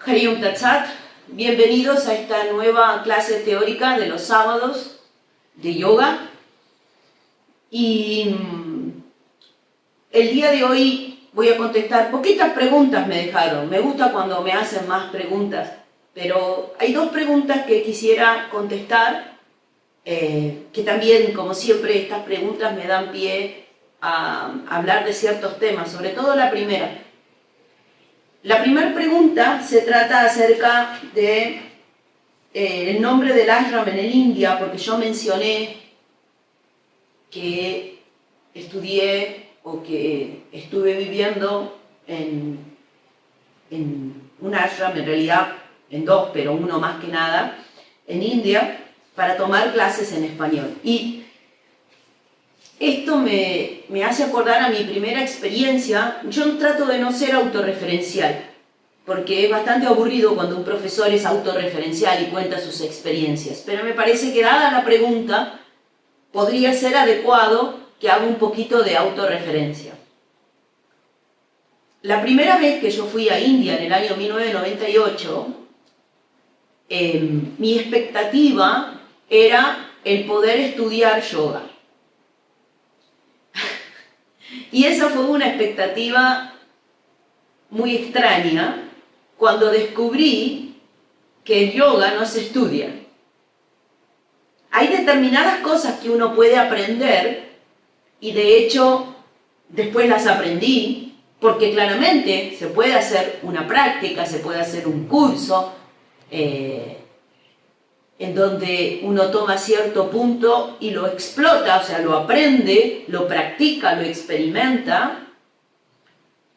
Hari Om Tat Sat, bienvenidos a esta nueva clase teórica de los sábados de yoga. Y el día de hoy voy a contestar poquitas preguntas me dejaron. Me gusta cuando me hacen más preguntas, pero hay dos preguntas que quisiera contestar, que también, como siempre, estas preguntas me dan pie a hablar de ciertos temas, sobre todo la primera. La primera pregunta se trata acerca de el nombre del ashram en el India, porque yo mencioné que estudié o que estuve viviendo en un ashram, en realidad en dos, pero uno más que nada, en India, para tomar clases en español. Y esto me hace acordar a mi primera experiencia. Yo trato de no ser autorreferencial, porque es bastante aburrido cuando un profesor es autorreferencial y cuenta sus experiencias. Pero me parece que, dada la pregunta, podría ser adecuado que haga un poquito de autorreferencia. La primera vez que yo fui a India, en el año 1998, mi expectativa era el poder estudiar yoga. Y esa fue una expectativa muy extraña cuando descubrí que el yoga no se estudia. Hay determinadas cosas que uno puede aprender, y de hecho después las aprendí, porque claramente se puede hacer una práctica, se puede hacer un curso, en donde uno toma cierto punto y lo explota, o sea, lo aprende, lo practica, lo experimenta.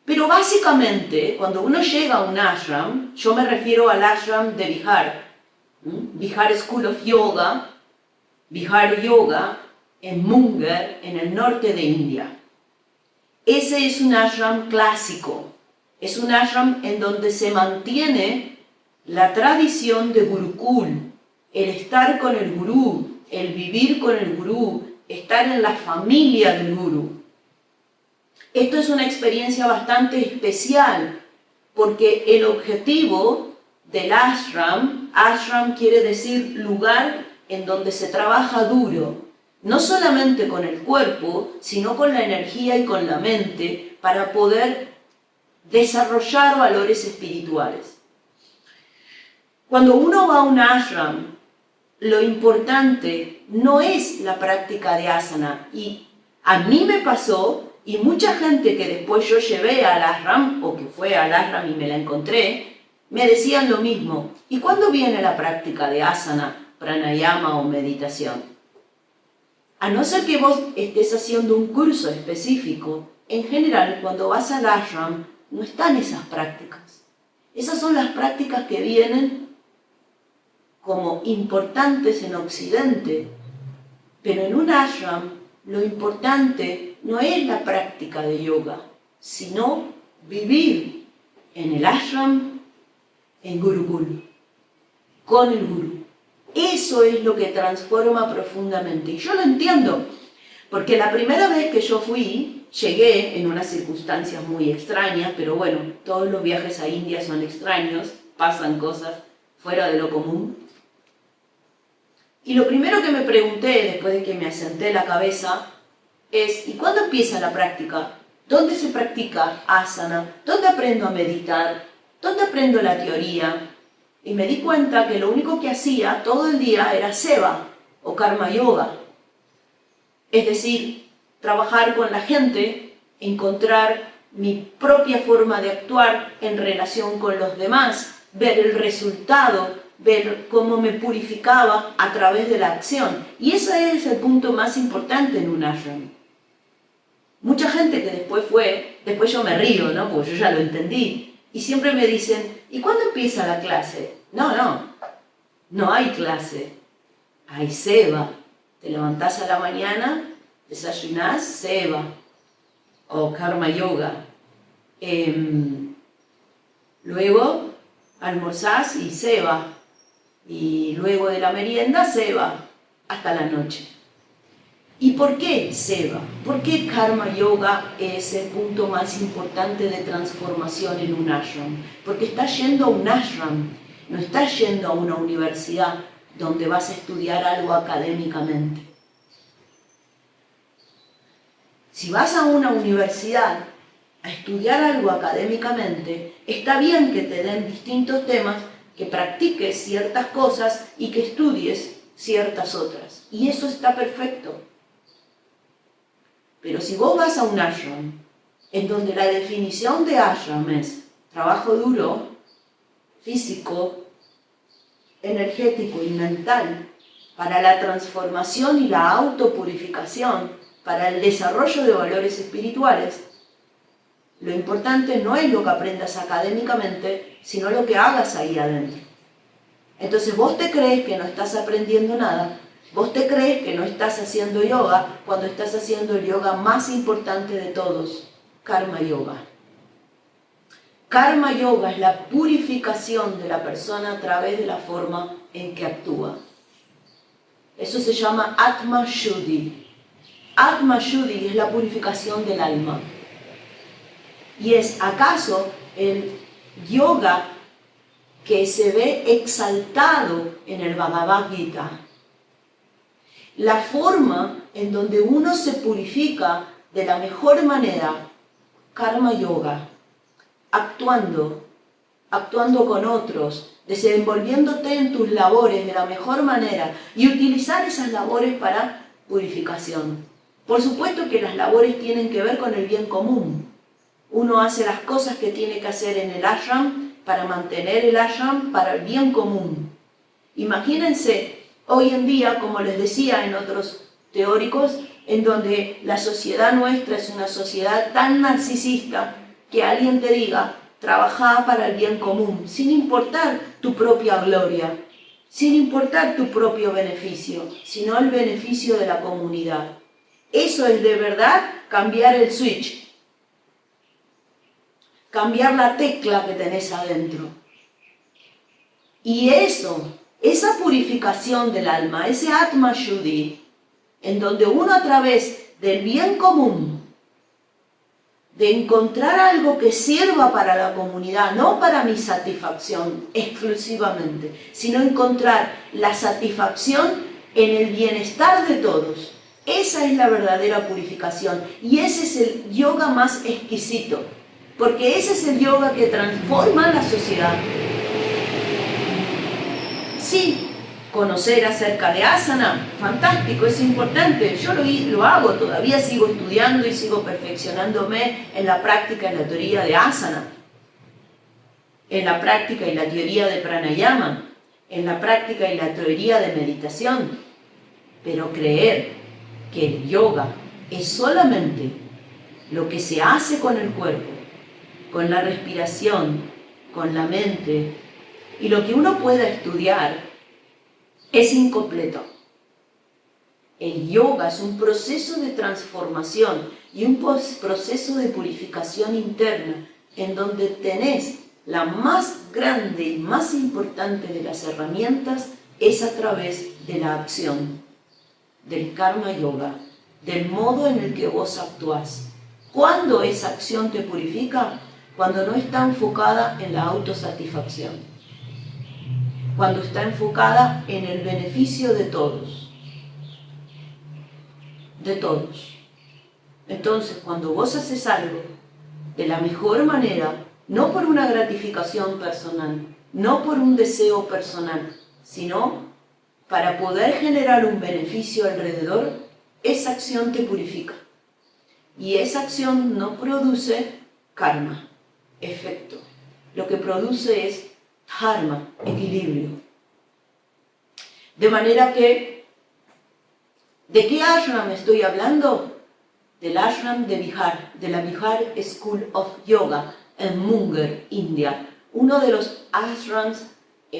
Pero básicamente, cuando uno llega a un ashram, yo me refiero al ashram de Bihar, Bihar School of Yoga, Bihar Yoga, en Munger, en el norte de India. Ese es un ashram clásico, es un ashram en donde se mantiene la tradición de Gurukul, el estar con el gurú, el vivir con el gurú, estar en la familia del gurú. Esto es una experiencia bastante especial, porque el objetivo del ashram, ashram quiere decir lugar en donde se trabaja duro, no solamente con el cuerpo, sino con la energía y con la mente, para poder desarrollar valores espirituales. Cuando uno va a un ashram, lo importante no es la práctica de asana, y a mí me pasó, y mucha gente que después yo llevé al ashram, o que fue al ashram y me la encontré, me decían lo mismo. ¿Y cuándo viene la práctica de asana, pranayama o meditación? A no ser que vos estés haciendo un curso específico, en general cuando vas al ashram no están esas prácticas. Esas son las prácticas que vienen como importantes en Occidente, pero en un ashram lo importante no es la práctica de yoga, sino vivir en el ashram, en Gurukul, con el gurú. Eso es lo que transforma profundamente. Y yo lo entiendo, porque la primera vez que yo fui, llegué en unas circunstancias muy extrañas, pero bueno, todos los viajes a India son extraños, pasan cosas fuera de lo común. Y lo primero que me pregunté, después de que me asenté la cabeza, es: ¿y cuándo empieza la práctica? ¿Dónde se practica asana? ¿Dónde aprendo a meditar? ¿Dónde aprendo la teoría? Y me di cuenta que lo único que hacía todo el día era seva o karma yoga. Es decir, trabajar con la gente, encontrar mi propia forma de actuar en relación con los demás, ver el resultado, ver cómo me purificaba a través de la acción. Y ese es el punto más importante en un ashram. Mucha gente que después yo me río, ¿no? Porque yo ya lo entendí. Y siempre me dicen: ¿y cuándo empieza la clase? No hay clase. Hay seva. Te levantás a la mañana, desayunás, seva o karma yoga. Luego almorzás y seva. Y luego de la merienda, seva hasta la noche. ¿Y por qué Seva? ¿Por qué Karma Yoga es el punto más importante de transformación en un ashram? Porque estás yendo a un ashram, no estás yendo a una universidad donde vas a estudiar algo académicamente. Si vas a una universidad a estudiar algo académicamente, está bien que te den distintos temas, que practiques ciertas cosas y que estudies ciertas otras. Y eso está perfecto. Pero si vos vas a un ashram, en donde la definición de ashram es trabajo duro, físico, energético y mental, para la transformación y la autopurificación, para el desarrollo de valores espirituales, lo importante no es lo que aprendas académicamente, sino lo que hagas ahí adentro. Entonces vos te crees que no estás aprendiendo nada, vos te crees que no estás haciendo yoga cuando estás haciendo el yoga más importante de todos, Karma Yoga. Karma Yoga es la purificación de la persona a través de la forma en que actúa. Eso se llama Atma Shuddhi. Atma Shuddhi es la purificación del alma. Y es acaso el yoga que se ve exaltado en el Bhagavad Gita. La forma en donde uno se purifica de la mejor manera, Karma Yoga, actuando con otros, desenvolviéndote en tus labores de la mejor manera y utilizar esas labores para purificación. Por supuesto que las labores tienen que ver con el bien común. Uno hace las cosas que tiene que hacer en el ashram para mantener el ashram para el bien común. Imagínense, hoy en día, como les decía en otros teóricos, en donde la sociedad nuestra es una sociedad tan narcisista que alguien te diga, trabaja para el bien común, sin importar tu propia gloria, sin importar tu propio beneficio, sino el beneficio de la comunidad. Eso es de verdad cambiar el switch, cambiar la tecla que tenés adentro. Y esa purificación del alma, ese Atma Shuddhi, en donde uno a través del bien común, de encontrar algo que sirva para la comunidad, no para mi satisfacción exclusivamente, sino encontrar la satisfacción en el bienestar de todos. Esa es la verdadera purificación y ese es el yoga más exquisito, porque ese es el yoga que transforma la sociedad. Sí, conocer acerca de asana, fantástico, es importante. Yo lo hago, todavía sigo estudiando y sigo perfeccionándome en la práctica y la teoría de asana, en la práctica y la teoría de pranayama, en la práctica y la teoría de meditación. Pero creer que el yoga es solamente lo que se hace con el cuerpo, con la respiración, con la mente, y lo que uno pueda estudiar, es incompleto. El yoga es un proceso de transformación y un proceso de purificación interna en donde tenés la más grande y más importante de las herramientas es a través de la acción, del Karma Yoga, del modo en el que vos actuás. ¿Cuándo esa acción te purifica? Cuando no está enfocada en la autosatisfacción. Cuando está enfocada en el beneficio de todos. De todos. Entonces, cuando vos haces algo de la mejor manera, no por una gratificación personal, no por un deseo personal, sino para poder generar un beneficio alrededor, esa acción te purifica. Y esa acción no produce karma, efecto. Lo que produce es dharma, equilibrio. De manera que, ¿de qué ashram estoy hablando? Del ashram de Bihar, de la Bihar School of Yoga, en Munger, India. Uno de los ashrams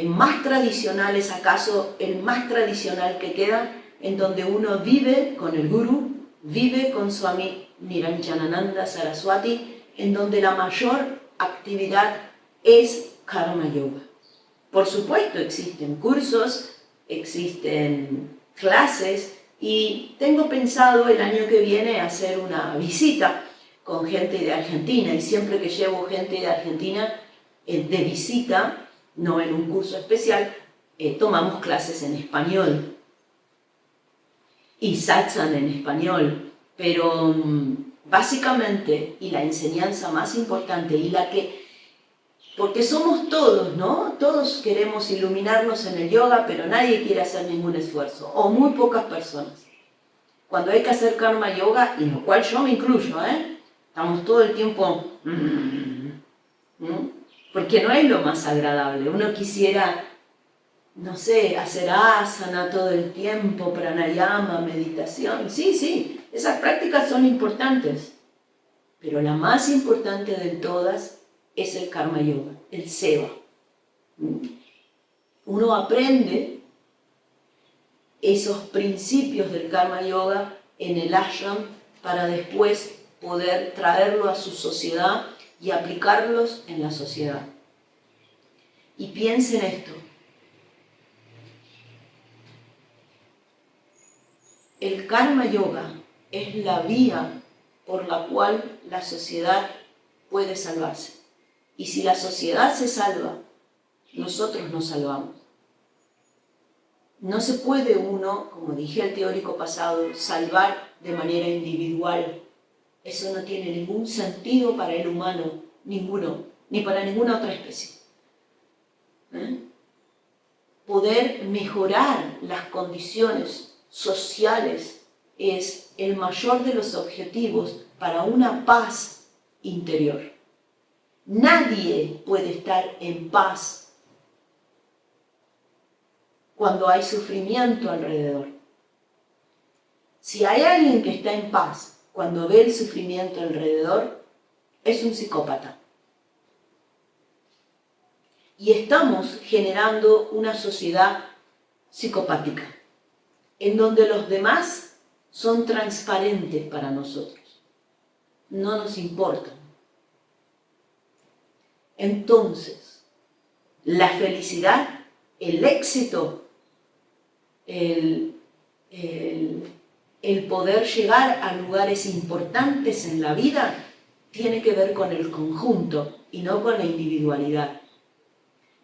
más tradicionales, acaso el más tradicional que queda, en donde uno vive con el Guru, vive con Swami Niranjanananda Saraswati, en donde la mayor actividad es Karma Yoga. Por supuesto existen cursos, existen clases, Y tengo pensado el año que viene hacer una visita con gente de Argentina, y siempre que llevo gente de Argentina de visita, no en un curso especial, tomamos clases en español y satsang en español, pero básicamente, y la enseñanza más importante, y la que, porque somos todos, ¿no? Todos queremos iluminarnos en el yoga, pero nadie quiere hacer ningún esfuerzo, o muy pocas personas. Cuando hay que hacer karma yoga, y en lo cual yo me incluyo, estamos todo el tiempo, porque no es lo más agradable. Uno quisiera, no sé, hacer asana todo el tiempo, pranayama, meditación. Sí, sí, esas prácticas son importantes, pero la más importante de todas es el karma yoga, el seva. Uno aprende esos principios del karma yoga en el ashram para después poder traerlo a su sociedad y aplicarlos en la sociedad. Y piensen esto. El karma yoga es la vía por la cual la sociedad puede salvarse. Y si la sociedad se salva, nosotros nos salvamos. No se puede uno, como dije al teórico pasado, salvar de manera individual. Eso no tiene ningún sentido para el humano, ninguno, ni para ninguna otra especie. Poder mejorar las condiciones sociales es el mayor de los objetivos para una paz interior. Nadie puede estar en paz cuando hay sufrimiento alrededor. Si hay alguien que está en paz cuando ve el sufrimiento alrededor, es un psicópata. Y estamos generando una sociedad psicopática, en donde los demás son transparentes para nosotros. No nos importan. Entonces, la felicidad, el éxito, el poder llegar a lugares importantes en la vida tiene que ver con el conjunto y no con la individualidad.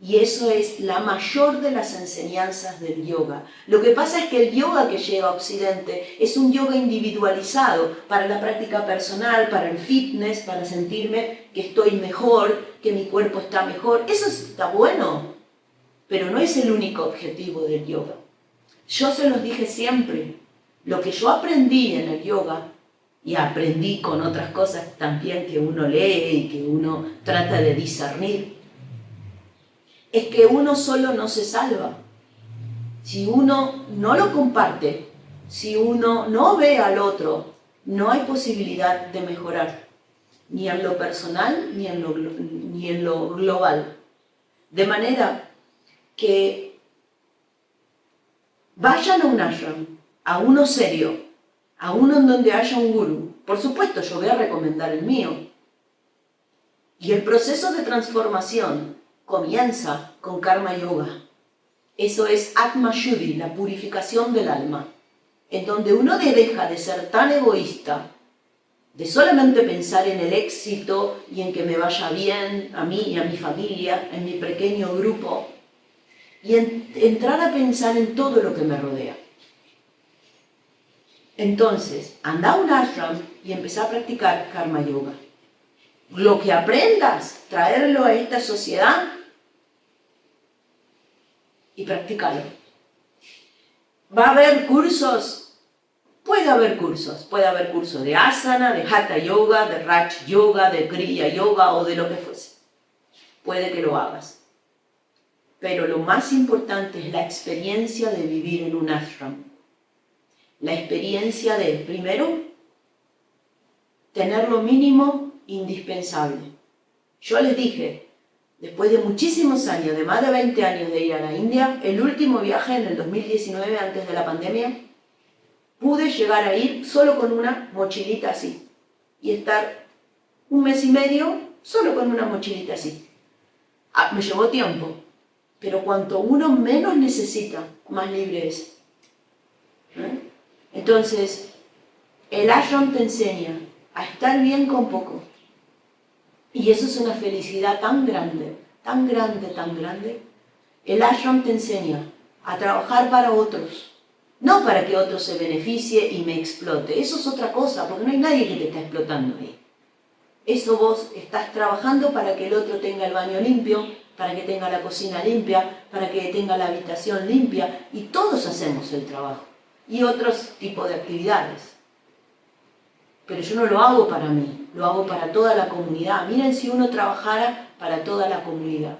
Y eso es la mayor de las enseñanzas del yoga. Lo que pasa es que el yoga que llega a Occidente es un yoga individualizado para la práctica personal, para el fitness, para sentirme que estoy mejor, que mi cuerpo está mejor. Eso está bueno, pero no es el único objetivo del yoga. Yo se los dije siempre, lo que yo aprendí en el yoga, y aprendí con otras cosas también que uno lee y que uno trata de discernir, es que uno solo no se salva. Si uno no lo comparte, si uno no ve al otro, no hay posibilidad de mejorar, ni en lo personal ni en lo global. De manera que vayan a un ashram, a uno serio, a uno en donde haya un gurú. Por supuesto, yo voy a recomendar el mío. Y el proceso de transformación comienza con karma yoga. Eso es Atma Shuddhi, la purificación del alma, en donde uno deja de ser tan egoísta, de solamente pensar en el éxito y en que me vaya bien a mí y a mi familia, en mi pequeño grupo, y entrar a pensar en todo lo que me rodea. Entonces, anda a un ashram y empezá a practicar karma yoga. Lo que aprendas, traerlo a esta sociedad y practicarlo. ¿Va a haber cursos? Puede haber cursos. Puede haber cursos de asana, de hatha yoga, de raj yoga, de kriya yoga o de lo que fuese. Puede que lo hagas. Pero lo más importante es la experiencia de vivir en un ashram. La experiencia de, primero, tener lo mínimo indispensable. Yo les dije, después de muchísimos años, de más de 20 años de ir a la India, el último viaje en el 2019, antes de la pandemia, pude llegar a ir solo con una mochilita así y estar un mes y medio solo con una mochilita así. Me llevó tiempo, pero cuanto uno menos necesita, más libre es. Entonces, el ashram te enseña a estar bien con poco. Y eso es una felicidad tan grande, tan grande, tan grande. El ashram te enseña a trabajar para otros, no para que otro se beneficie y me explote. Eso es otra cosa, porque no hay nadie que te está explotando ahí. Eso vos estás trabajando para que el otro tenga el baño limpio, para que tenga la cocina limpia, para que tenga la habitación limpia, y todos hacemos el trabajo. Y otros tipos de actividades. Pero yo no lo hago para mí, lo hago para toda la comunidad. Miren si uno trabajara para toda la comunidad.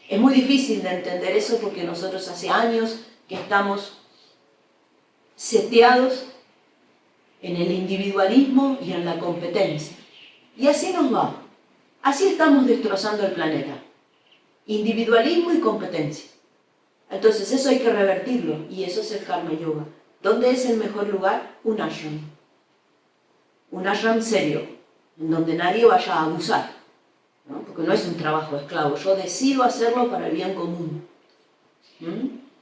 Es muy difícil de entender eso porque nosotros hace años que estamos seteados en el individualismo y en la competencia. Y así nos va. Así estamos destrozando el planeta. Individualismo y competencia. Entonces eso hay que revertirlo y eso es el Karma Yoga. ¿Dónde es el mejor lugar? Un ashram. Un ashram serio, en donde nadie vaya a abusar, ¿no? Porque no es un trabajo esclavo. Yo decido hacerlo para el bien común.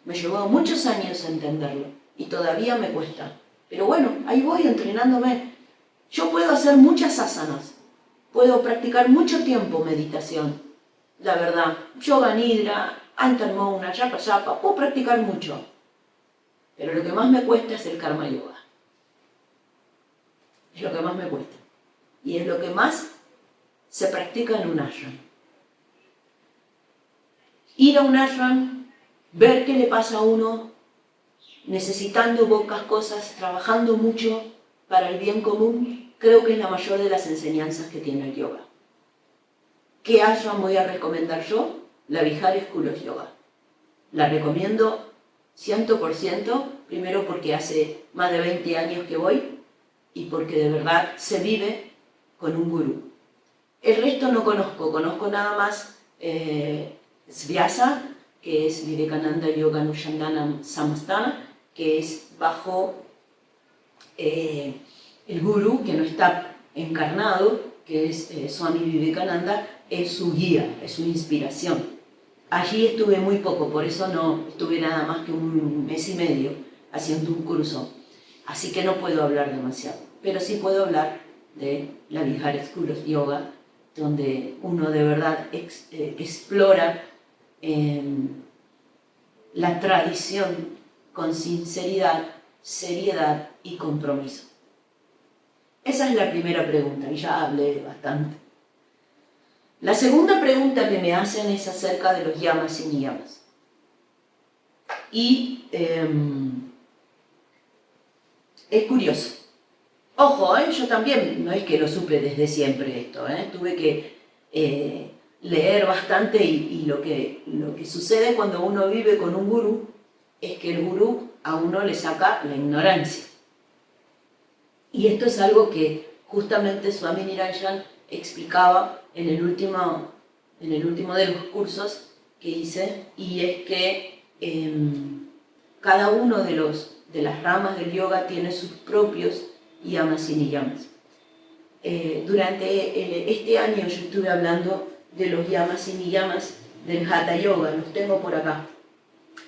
Me llevó muchos años a entenderlo y todavía me cuesta. Pero bueno, ahí voy entrenándome. Yo puedo hacer muchas asanas. Puedo practicar mucho tiempo meditación, la verdad. Yoga nidra, antarmona, japa japa, puedo practicar mucho. Pero lo que más me cuesta es el karma yoga. Es lo que más me cuesta. Y es lo que más se practica en un ashram. Ir a un ashram, ver qué le pasa a uno, necesitando pocas cosas, trabajando mucho para el bien común, creo que es la mayor de las enseñanzas que tiene el yoga. ¿Qué ashram voy a recomendar yo? La Vihara School of Yoga. La recomiendo 100%, primero porque hace más de 20 años que voy y porque de verdad se vive con un gurú. El resto no conozco nada más Svyasa, que es Vivekananda Yoga Anushandana Samastana, que es bajo el gurú que no está encarnado, que es Swami Vivekananda, es su guía, es su inspiración. Allí estuve muy poco, por eso no estuve nada más que un mes y medio haciendo un curso. Así que no puedo hablar demasiado, pero sí puedo hablar de la Vihara School of Yoga, donde uno de verdad explora la tradición con sinceridad, seriedad y compromiso. Esa es la primera pregunta, y ya hablé bastante. La segunda pregunta que me hacen es acerca de los yamas y niyamas. Y es curioso. Ojo, yo también, no es que lo supe desde siempre esto, tuve que leer bastante y lo que sucede cuando uno vive con un gurú es que el gurú a uno le saca la ignorancia. Y esto es algo que justamente Swami Niranjan explicaba en el último de los cursos que hice, y es que cada uno de las ramas del yoga tiene sus propios yamas y niyamas. Durante este año yo estuve hablando de los yamas y niyamas del Hatha Yoga, los tengo por acá.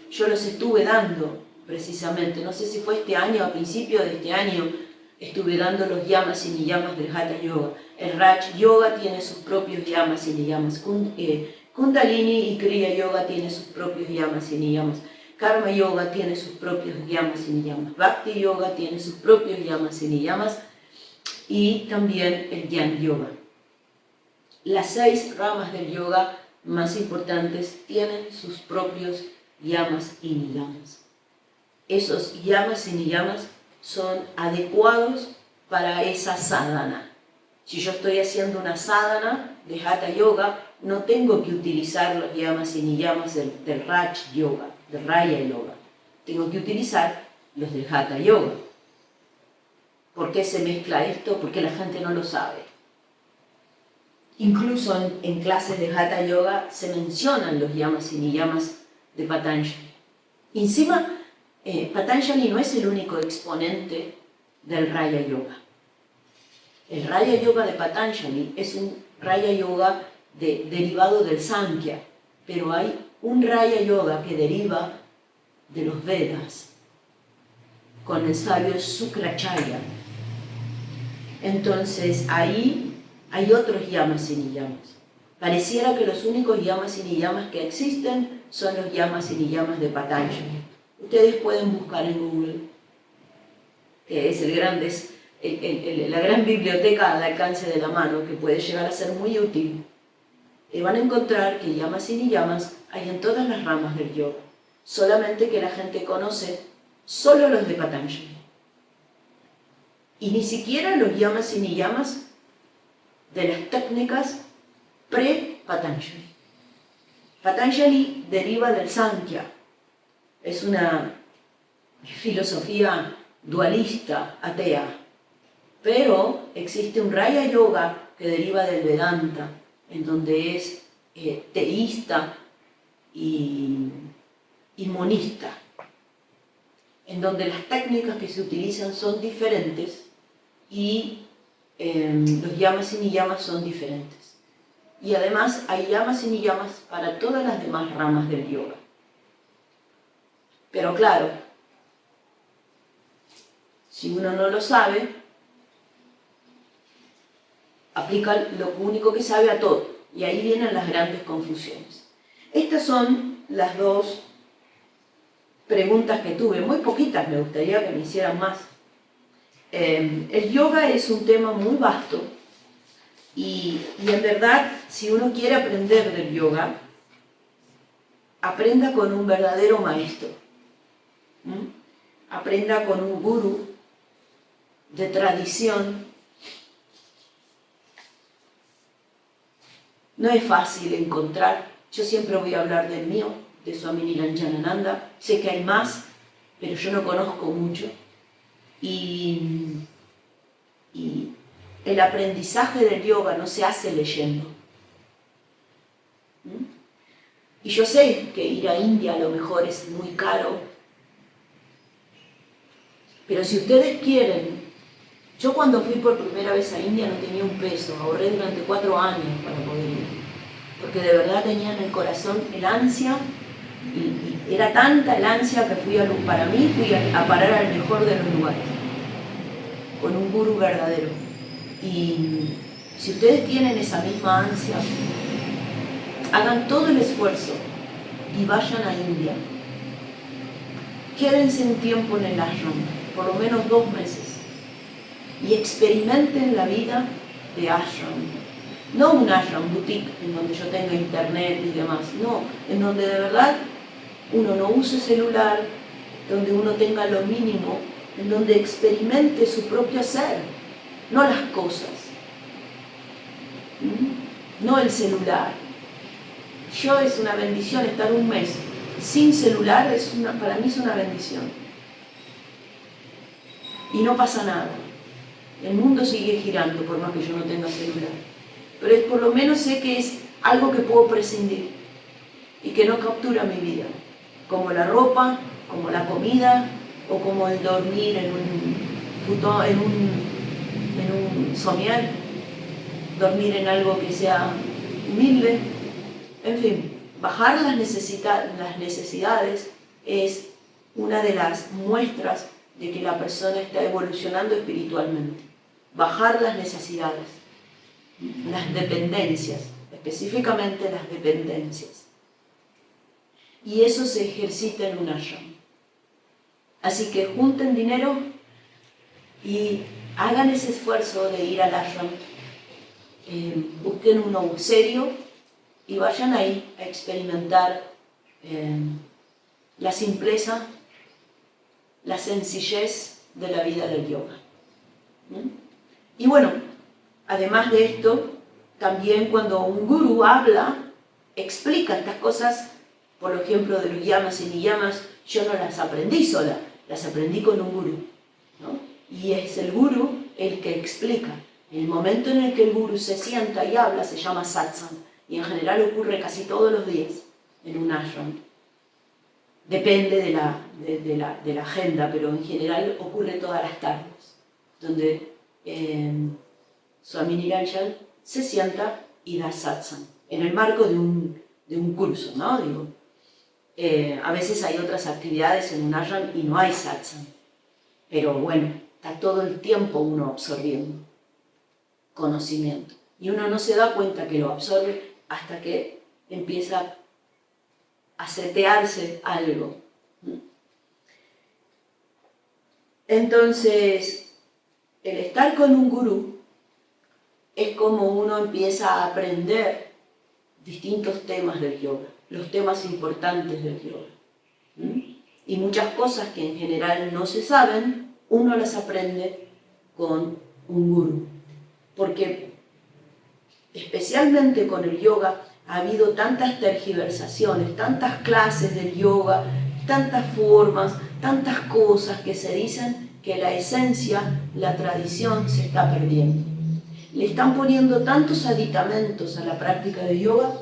Yo los estuve dando precisamente, no sé si fue este año, a principio de este año, estuve dando los yamas y niyamas del Hatha Yoga. El Raj Yoga tiene sus propios yamas y niyamas. Kundalini y Kriya Yoga tiene sus propios yamas y niyamas. Karma Yoga tiene sus propios yamas y niyamas. Bhakti Yoga tiene sus propios yamas y niyamas. Y también el Jnana Yoga. Las 6 ramas del yoga más importantes tienen sus propios yamas y niyamas. Esos yamas y niyamas son adecuados para esa sadhana. Si yo estoy haciendo una sadhana de Hatha Yoga, no tengo que utilizar los yamas y niyamas del Raj Yoga, del Raya Yoga. Tengo que utilizar los del Hatha Yoga. ¿Por qué se mezcla esto? Porque la gente no lo sabe. Incluso en clases de Hatha Yoga se mencionan los yamas y niyamas de Patanjali. Encima, Patanjali no es el único exponente del Raya Yoga. El Raya Yoga de Patanjali es un Raya Yoga derivado del Sankhya, pero hay un Raya Yoga que deriva de los Vedas. con el sabio Sukracharya. Entonces ahí hay otros yamas y niyamas. Pareciera que los únicos yamas y niyamas que existen son los yamas y niyamas de Patanjali. Ustedes pueden buscar en Google, que es la gran biblioteca al alcance de la mano, que puede llegar a ser muy útil. Y van a encontrar que yamas y niyamas hay en todas las ramas del yoga, solamente que la gente conoce solo los de Patanjali. Y ni siquiera los yamas y niyamas de las técnicas pre-Patanjali. Patanjali deriva del Sankhya, es una filosofía dualista, atea, pero existe un Raya Yoga que deriva del Vedanta, en donde es teísta y monista, en donde las técnicas que se utilizan son diferentes y los yamas y niyamas son diferentes. Y además hay yamas y niyamas para todas las demás ramas del yoga. Pero claro, si uno no lo sabe, aplica lo único que sabe a todo. Y ahí vienen las grandes confusiones. Estas son las dos preguntas que tuve, muy poquitas, me gustaría que me hicieran más. El yoga es un tema muy vasto y en verdad, si uno quiere aprender del yoga, aprenda con un verdadero maestro. Aprenda con un gurú de tradición. No es fácil encontrar, yo siempre voy a hablar del mío, de Swami Niranjanananda. Sé que hay más, pero yo no conozco mucho. Y el aprendizaje del yoga no se hace leyendo. Y yo sé que ir a India a lo mejor es muy caro, pero si ustedes quieren, yo cuando fui por primera vez a India no tenía un peso, ahorré durante 4 años para poder ir, porque de verdad tenía en el corazón el ansia. Y era tanta el ansia que para mí fui a parar al mejor de los lugares, con un gurú verdadero. Y si ustedes tienen esa misma ansia, hagan todo el esfuerzo y vayan a India. Quédense un tiempo en el ashram, por lo menos 2 meses, y experimenten la vida de ashram. No un ashram boutique en donde yo tenga internet y demás, no, en donde de verdad uno no use celular, donde uno tenga lo mínimo, en donde experimente su propio ser, no las cosas, no el celular. Es una bendición estar un mes sin celular, para mí es una bendición. Y no pasa nada, el mundo sigue girando por más que yo no tenga celular, pero por lo menos sé que es algo que puedo prescindir y que no captura mi vida, como la ropa, como la comida, o como el dormir en un somier, dormir en algo que sea humilde. En fin, bajar las necesidades es una de las muestras de que la persona está evolucionando espiritualmente. Bajar las necesidades, las dependencias, específicamente las dependencias. Y eso se ejercita en un ashram. Así que junten dinero y hagan ese esfuerzo de ir al ashram. Busquen uno serio y vayan ahí a experimentar la simpleza, la sencillez de la vida del yoga. Y bueno, además de esto, también cuando un gurú habla, explica estas cosas. Por ejemplo, de los yamas y niyamas, yo no las aprendí sola, las aprendí con un gurú, ¿no? Y es el gurú el que explica. El momento en el que el gurú se sienta y habla se llama satsang, y en general ocurre casi todos los días en un ashram. Depende de la agenda, pero en general ocurre todas las tardes, donde Swami Niranjan se sienta y da satsang, en el marco de un curso, ¿no? A veces hay otras actividades en un ashram y no hay satsang. pero bueno, está todo el tiempo uno absorbiendo conocimiento. Y uno no se da cuenta que lo absorbe hasta que empieza a setearse algo. Entonces, el estar con un gurú es como uno empieza a aprender distintos temas del yoga, los temas importantes del yoga. Y muchas cosas que en general no se saben, uno las aprende con un gurú. Porque especialmente con el yoga ha habido tantas tergiversaciones, tantas clases del yoga, tantas formas, tantas cosas que se dicen que la esencia, la tradición se está perdiendo. Le están poniendo tantos aditamentos a la práctica de yoga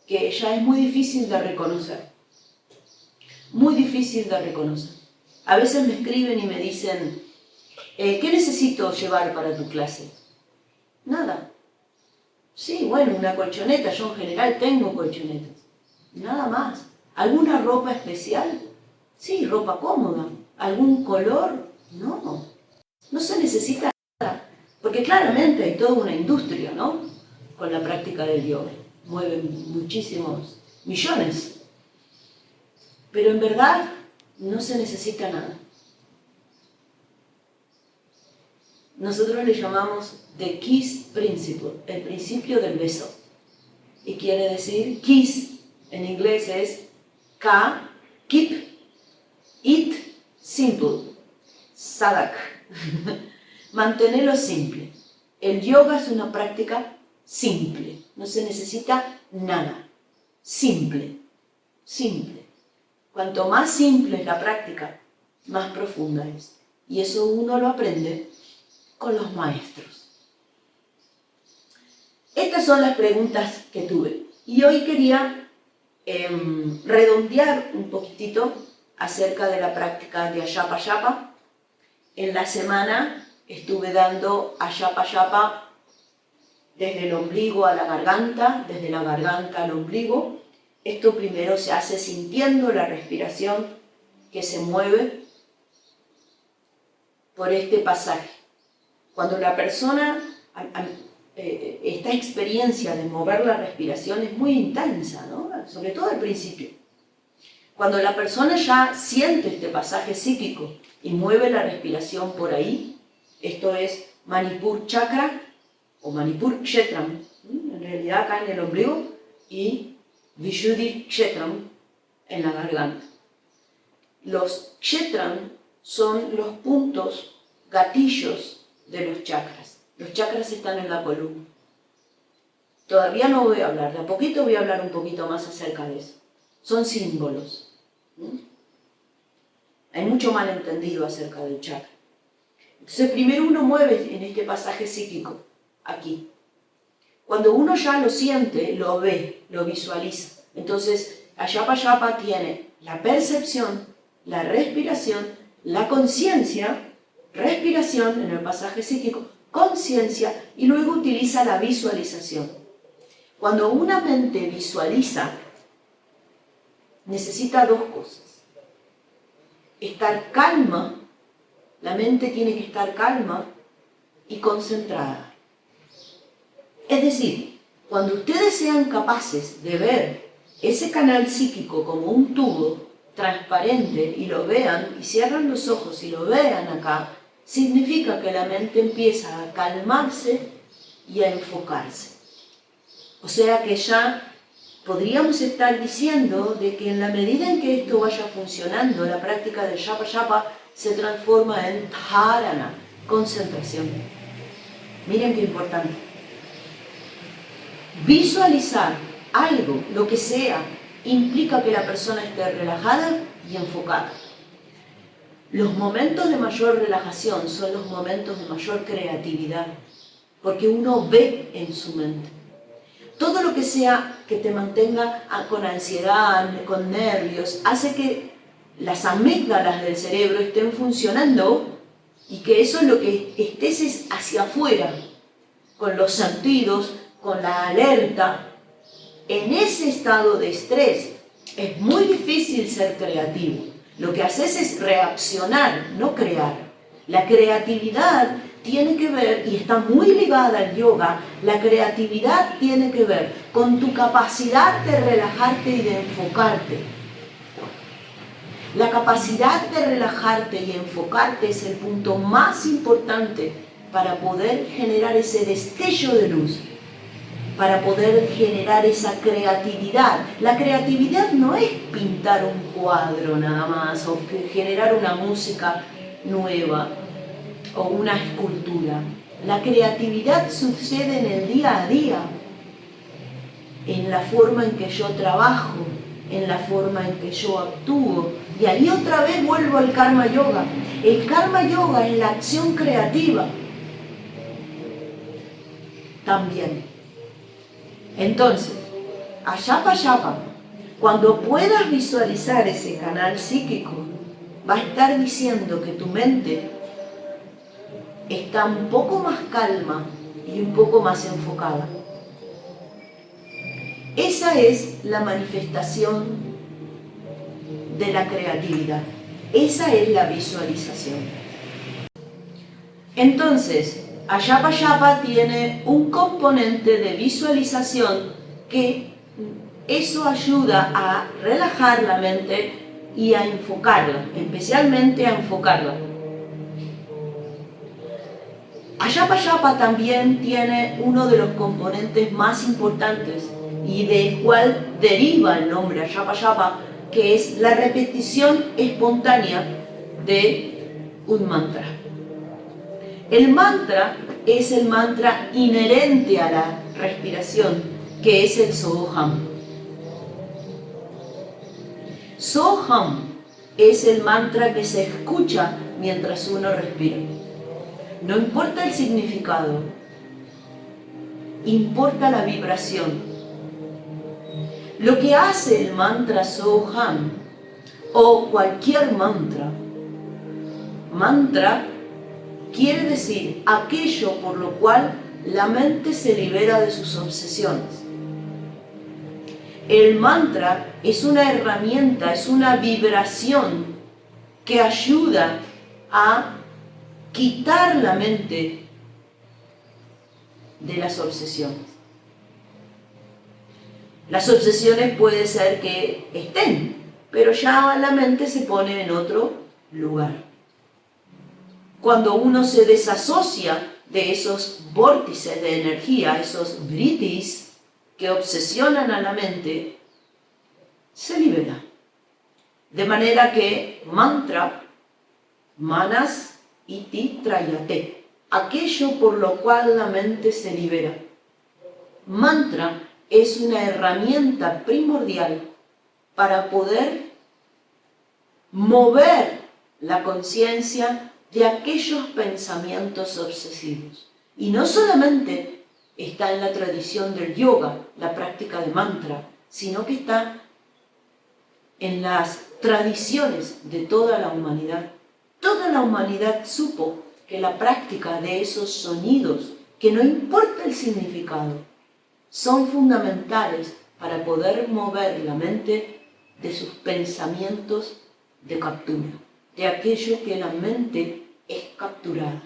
que ya es muy difícil de reconocer. Muy difícil de reconocer. A veces me escriben y me dicen, ¿qué necesito llevar para tu clase? Nada. Sí, bueno, una colchoneta, yo en general tengo colchonetas. Nada más. ¿Alguna ropa especial? Sí, ropa cómoda. ¿Algún color? No. No se necesita nada. Porque claramente hay toda una industria, ¿no? Con la práctica del yoga. Mueven muchísimos millones. Pero en verdad no se necesita nada. Nosotros le llamamos The Kiss Principle, el principio del beso. Y quiere decir, kiss en inglés es K, keep it simple, sadak. Mantenerlo simple. El yoga es una práctica simple, no se necesita nada. Simple, simple. Cuanto más simple es la práctica, más profunda es. Y eso uno lo aprende con los maestros. Estas son las preguntas que tuve. Y hoy quería redondear un poquitito acerca de la práctica de Ayapa Yapa. En la semana estuve dando Ayapa Yapa desde el ombligo a la garganta, desde la garganta al ombligo. Esto primero se hace sintiendo la respiración que se mueve por este pasaje. Cuando la persona, esta experiencia de mover la respiración es muy intensa, ¿no? Sobre todo al principio. Cuando la persona ya siente este pasaje psíquico y mueve la respiración por ahí, esto es Manipur Chakra o Manipur Kshetram, en realidad acá en el ombligo, y Vishuddhi Kshetram en la garganta. Los Kshetram son los puntos, gatillos de los chakras. Los chakras están en la columna. Todavía no voy a hablar, de a poquito voy a hablar un poquito más acerca de eso. Son símbolos. Hay mucho malentendido acerca del chakra. Entonces primero uno mueve en este pasaje psíquico, aquí. Cuando uno ya lo siente, lo ve, lo visualiza. Entonces Ayapa Yapa tiene la percepción, la respiración, la conciencia, respiración en el pasaje psíquico, conciencia, y luego utiliza la visualización. Cuando una mente visualiza, necesita dos cosas. Estar calma, la mente tiene que estar calma y concentrada. Es decir, cuando ustedes sean capaces de ver ese canal psíquico como un tubo transparente y lo vean, y cierran los ojos y lo vean acá, significa que la mente empieza a calmarse y a enfocarse. O sea que ya podríamos estar diciendo de que en la medida en que esto vaya funcionando, la práctica del Japa Japa se transforma en dharana, concentración. Miren qué importante. Visualizar algo, lo que sea, implica que la persona esté relajada y enfocada. Los momentos de mayor relajación son los momentos de mayor creatividad, porque uno ve en su mente. Todo lo que sea que te mantenga con ansiedad, con nervios, hace que las amígdalas del cerebro estén funcionando y que eso es lo que estés es hacia afuera, con los sentidos, con la alerta. En ese estado de estrés es muy difícil ser creativo. Lo que haces es reaccionar, no crear. La creatividad tiene que ver, y está muy ligada al yoga, la creatividad tiene que ver con tu capacidad de relajarte y de enfocarte. La capacidad de relajarte y enfocarte es el punto más importante para poder generar ese destello de luz, para poder generar esa creatividad. La creatividad no es pintar un cuadro nada más, o generar una música nueva, o una escultura. La creatividad sucede en el día a día, en la forma en que yo trabajo, en la forma en que yo actúo. Y ahí otra vez vuelvo al Karma Yoga. El Karma Yoga es la acción creativa también. Entonces, Ajapa Yapa, cuando puedas visualizar ese canal psíquico, va a estar diciendo que tu mente está un poco más calma y un poco más enfocada. Esa es la manifestación de la creatividad. Esa es la visualización. Entonces, Ajapa Yapa tiene un componente de visualización que eso ayuda a relajar la mente y a enfocarla, especialmente a enfocarla. Ajapa Yapa también tiene uno de los componentes más importantes y del cual deriva el nombre Ajapa Yapa, que es la repetición espontánea de un mantra. El mantra es el mantra inherente a la respiración, que es el Soham. Soham es el mantra que se escucha mientras uno respira. No importa el significado, importa la vibración. Lo que hace el mantra Soham o cualquier mantra quiere decir aquello por lo cual la mente se libera de sus obsesiones. El mantra es una herramienta, es una vibración que ayuda a quitar la mente de las obsesiones. Las obsesiones puede ser que estén, pero ya la mente se pone en otro lugar. Cuando uno se desasocia de esos vórtices de energía, esos vritis que obsesionan a la mente, se libera. De manera que mantra, manas iti trayate, aquello por lo cual la mente se libera. Mantra es una herramienta primordial para poder mover la conciencia de aquellos pensamientos obsesivos. Y no solamente está en la tradición del yoga, la práctica de mantra, sino que está en las tradiciones de toda la humanidad. Toda la humanidad supo que la práctica de esos sonidos, que no importa el significado, son fundamentales para poder mover la mente de sus pensamientos de captura, de aquello que la mente es capturada.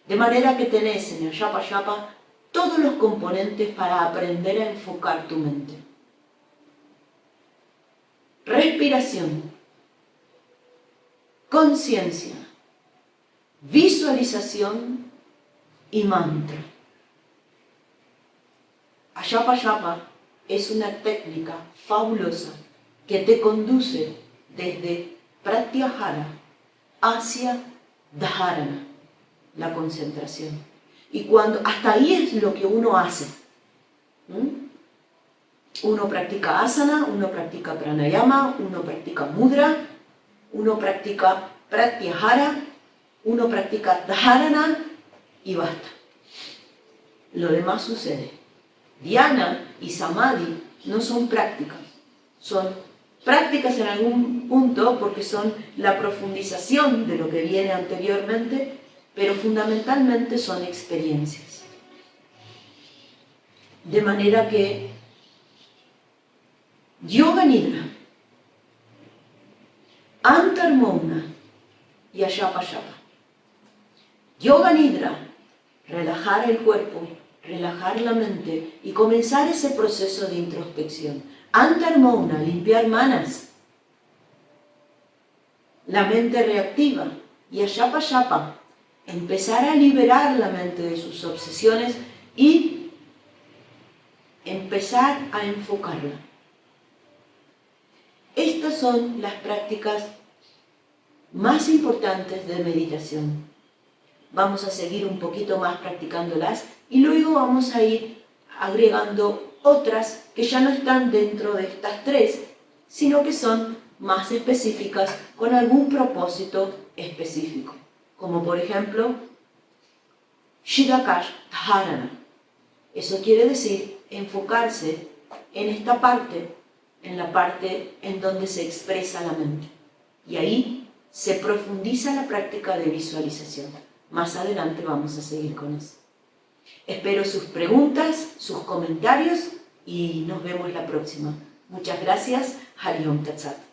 De manera que tenés en el Ajapa Yapa todos los componentes para aprender a enfocar tu mente. Respiración, conciencia, visualización y mantra. Ajapa Yapa es una técnica fabulosa que te conduce desde Pratyahara hacia Dharana, la concentración. Y cuando hasta ahí es lo que uno hace. Uno practica asana, uno practica pranayama, uno practica mudra, uno practica pratyahara, uno practica dharana y basta. Lo demás sucede. Dhyana y samadhi no son prácticas, son prácticas en algún punto porque son la profundización de lo que viene anteriormente, pero fundamentalmente son experiencias. De manera que Yoga Nidra Antarmona y Ajapa Japa. Yoga Nidra, relajar el cuerpo, relajar la mente y comenzar ese proceso de introspección. Antarmona, limpiar manas, la mente reactiva. Y Ajapa Japa, empezar a liberar la mente de sus obsesiones y empezar a enfocarla. Estas son las prácticas más importantes de meditación. Vamos a seguir un poquito más practicándolas y luego vamos a ir agregando otras que ya no están dentro de estas tres, sino que son más específicas con algún propósito específico. Como por ejemplo, Shidakash Dharana. Eso quiere decir enfocarse en esta parte, en la parte en donde se expresa la mente. Y ahí se profundiza la práctica de visualización. Más adelante vamos a seguir con eso. Espero sus preguntas, sus comentarios y nos vemos la próxima. Muchas gracias. Hari Om Tat Sat.